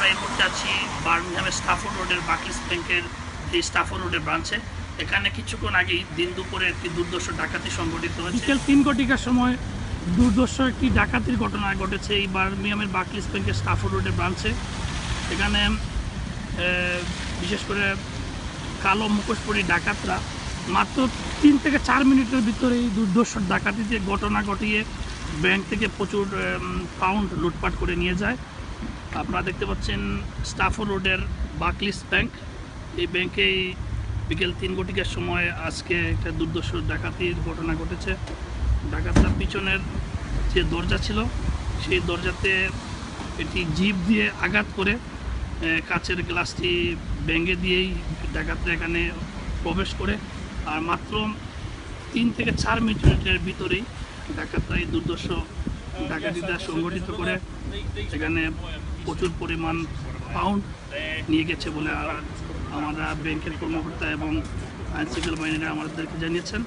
আমরা এই মুহূর্তে আছি বার্মিংহামের স্টাফোর্ড রোডের বার্কলিজ ব্যাংকের এই স্টাফোর্ড রোডের ব্রাঞ্চে। এখানে কিছুক্ষণ আগেই দিন দুপুরে একটি দুর্ধর্ষ ডাকাতি সংঘটিত হয়েছে। বিকেল 3 ঘটিকার সময় দুর্ধর্ষ একটি ডাকাতির ঘটনা ঘটেছে এই বার্মিংহামের বার্কলিজ ব্যাংকের স্টাফোর্ড রোডের ব্রাঞ্চে। এখানে বিশেষ করে কালো মুখোশপরি ডাকাতরা মাত্র 3 থেকে 4 মিনিটের ভিতরে এই দুর্ধর্ষ ডাকাতিতে ঘটনা ঘটিয়ে ব্যাংক থেকে প্রচুর পাউন্ড লুটপাট করে নিয়ে যায়। আপনারা দেখতে পাচ্ছেন স্টাফোর্ড রোডের বার্কলিজ ব্যাংক। এই ব্যাংকে বিকেল 3 ঘটিকার সময় আজকে একটা দুর্ধর্ষ ডাকাতির ঘটনা ঘটেছে। ডাকাতরা পিছনের যে দরজা ছিল সেই দরজাতে এটি জিপ দিয়ে আঘাত করে কাচের গ্লাসটি ভেঙে দিয়েই ডাকাতরা এখানে প্রবেশ করে। আর মাত্র 3 থেকে 4 মিনিটের ভিতরেই ডাকাতরা এই দুর্ধর্ষ ডাকাতিটা সংগঠিত করে এখানে প্রচুর পরিমাণ পাউন্ড নিয়ে গেছে বলে আমরা ব্যাংকের কর্মকর্তা এবং আইনশৃঙ্খলা বাহিনীরা আমাদেরকে জানিয়েছেন।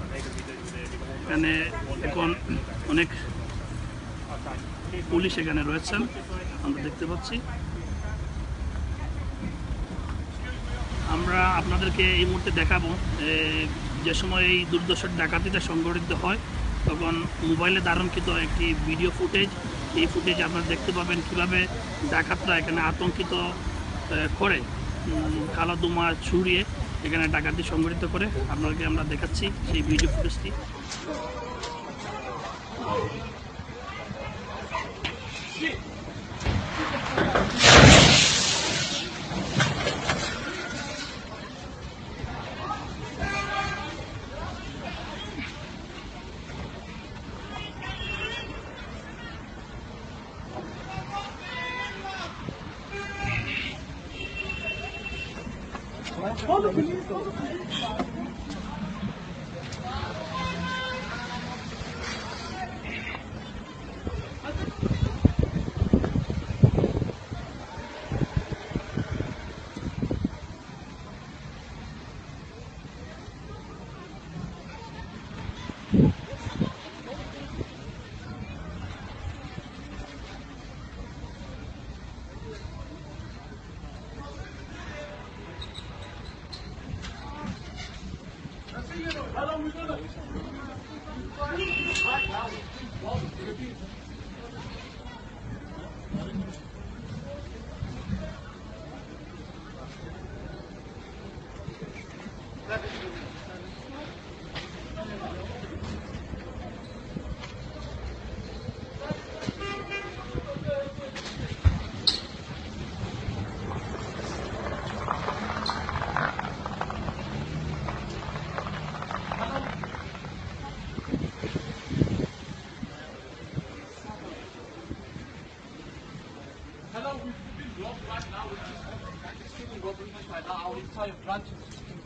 এখানে এখন অনেক পুলিশ এখানে রয়েছেন আমরা দেখতে পাচ্ছি। আমরা আপনাদেরকে এই মুহূর্তে দেখাবো যে সময় এই দুর্ধর্ষ ডাকাতিটা সংঘটিত হয় তখন মোবাইলে ধারণকৃত একটি ভিডিও ফুটেজ। এই ফুটেজ আপনারা দেখতে পাবেন কীভাবে ডাকাতরা এখানে আতঙ্কিত করে কালো ধোঁয়া ছড়িয়ে এখানে ডাকাতি সংঘটিত করে। আপনাদেরকে আমরা দেখাচ্ছি সেই video ফুটেজটি। Hello, we've been blocked right now. We're just robbing by now. Our entire branch is being